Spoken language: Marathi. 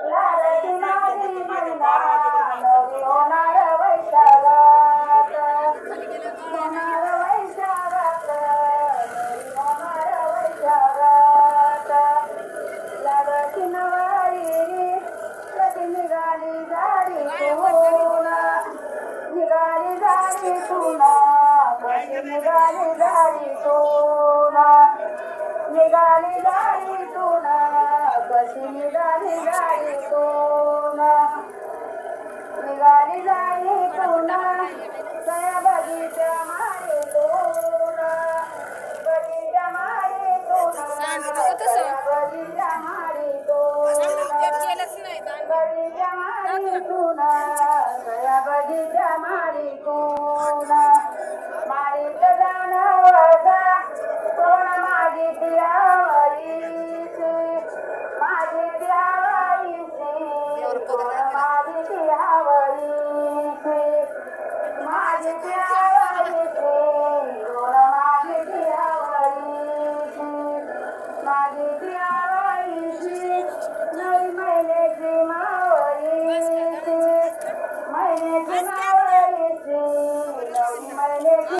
लाडकी माझी मैना नवी होणार वैशाखात होणार वैशाखात नवी होणार वैशाखात लाडकी नवारी कधी निघाली दाढीतून निघाली दाढीतून कशी निघाली दाढीतून निघाली दाढीतून कशी निघाली दाढीतून निघाली दाढीतून सया बगीच्या माडीतून बगीच्या माडीतून सया बगीच्या माडीतून बगीच्या माडीतून सया बगीच्या माडीतून माडीत जाणं वळता कोण माझी ती आवडीची माझी ती आवडीची कोण माझी ती आवडीची माझी ती